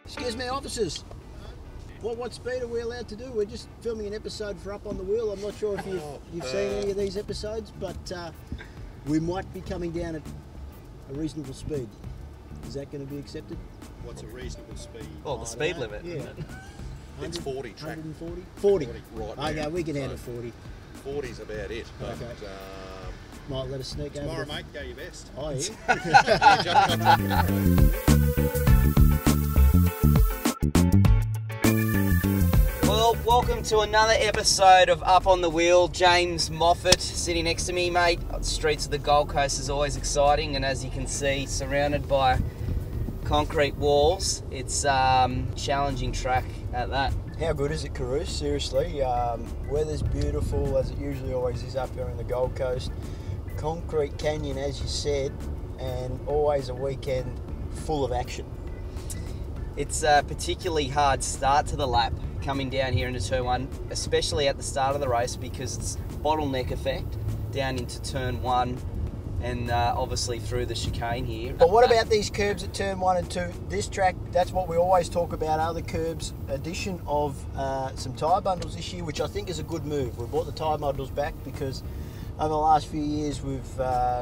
Excuse me, officers. What speed are we allowed to do? We're just filming an episode for Up on the Wheel. I'm not sure if you've seen any of these episodes, but we might be coming down at a reasonable speed. Is that going to be accepted? What's a reasonable speed? Oh, the speed limit. Yeah. It's 40 track. 140? 40. Right. Okay, we can handle 40. 40's about it. But, Okay. Might let us sneak tomorrow, over. mate, go your best. Oh, yeah. Well, welcome to another episode of Up on the Wheel. James Moffat sitting next to me, mate. The streets of the Gold Coast is always exciting, and as you can see, surrounded by concrete walls, it's challenging track at that. How good is it, Caruso? Seriously, weather's beautiful as it usually always is up here in the Gold Coast. Concrete canyon, as you said, and always a weekend full of action. It's a particularly hard start to the lap coming down here into turn one, especially at the start of the race because it's bottleneck effect down into turn one and obviously through the chicane here. But what about these curbs at turn 1 and 2? This track, that's what we always talk about, are the curbs. Addition of some tyre bundles this year, which I think is a good move. We brought the tyre bundles back because over the last few years we've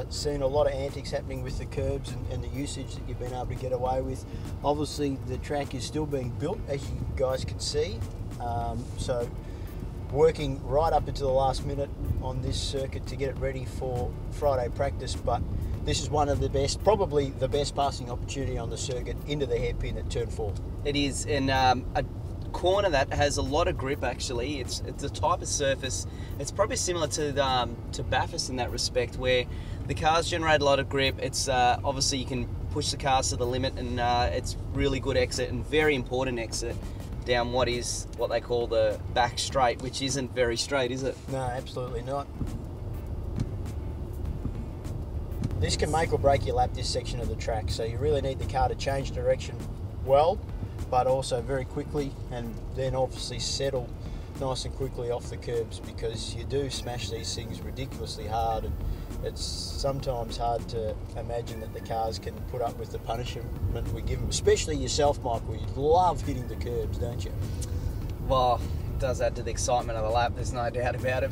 seen a lot of antics happening with the curbs and the usage that you've been able to get away with. Obviously the track is still being built, as you guys can see. So working right up until the last minute on this circuit to get it ready for Friday practice, but this is one of the best, probably the best passing opportunity on the circuit into the hairpin at turn 4. It is, and a corner that has a lot of grip actually. It's a type of surface, it's probably similar to Bathurst in that respect, where the cars generate a lot of grip. It's obviously you can push the cars to the limit, and it's really good exit and very important exit down what they call the back straight, which isn't very straight, is it? No, absolutely not. This can make or break your lap, this section of the track, so you really need the car to change direction well, but also very quickly, and then obviously settle nice and quickly off the curbs, because you do smash these things ridiculously hard, and it's sometimes hard to imagine that the cars can put up with the punishment we give them, especially yourself, Michael. You love hitting the curbs, don't you? Well, it does add to the excitement of the lap, there's no doubt about it.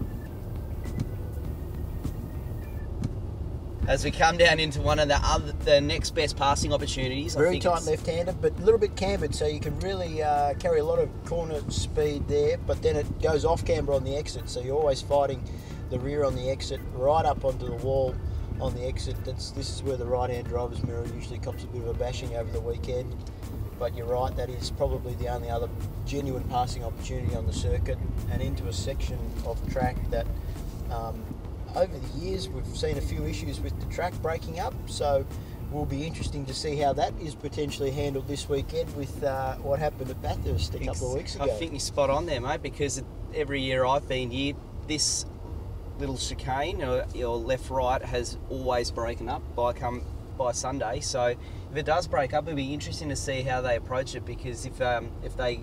As we come down into one of the next best passing opportunities. Very tight left-handed, but a little bit cambered, so you can really carry a lot of corner speed there, but then it goes off camber on the exit, so you're always fighting the rear on the exit, right up onto the wall on the exit. This is where the right-hand driver's mirror usually cops a bit of a bashing over the weekend, but you're right, that is probably the only other genuine passing opportunity on the circuit, and into a section of track that over the years we've seen a few issues with the track breaking up, so will be interesting to see how that is potentially handled this weekend with what happened at Bathurst a couple of weeks ago. I think you're spot on there, mate, because every year I've been here, this little chicane or left-right has always broken up by Sunday. So if it does break up, it'll be interesting to see how they approach it, because if they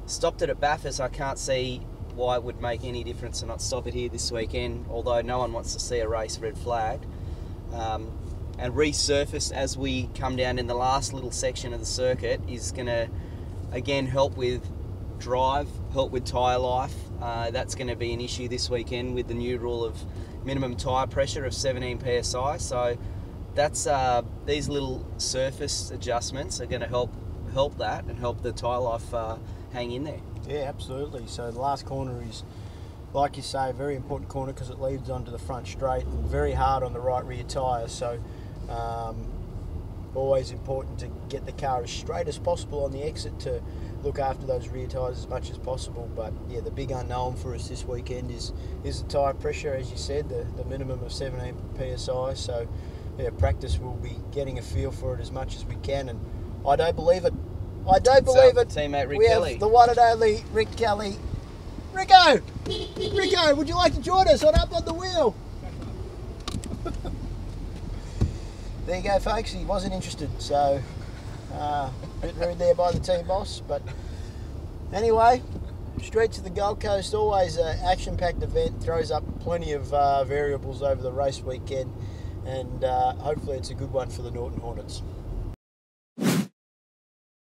stopped it at Bathurst, I can't see why it would make any difference to not stop it here this weekend, although no one wants to see a race red flagged. And resurface as we come down in the last little section of the circuit is going to again help with drive, help with tyre life. That's going to be an issue this weekend with the new rule of minimum tyre pressure of 17 psi. So that's these little surface adjustments are going to help that and help the tyre life hang in there. Yeah, absolutely. So the last corner is, like you say, a very important corner because it leads onto the front straight and very hard on the right rear tyre. So always important to get the car as straight as possible on the exit to look after those rear tyres as much as possible. But yeah, the big unknown for us this weekend is the tyre pressure, as you said, the minimum of 17 psi. So yeah, practice will be getting a feel for it as much as we can, and I don't believe it. I don't believe it. Teammate Rick we Kelly. have the one and only Rick Kelly. Rico, would you like to join us on Up on the Wheel? There you go, folks. He wasn't interested, so a bit rude there by the team boss. But anyway, straight to the Gold Coast. Always an action-packed event. Throws up plenty of variables over the race weekend, and hopefully it's a good one for the Norton Hornets.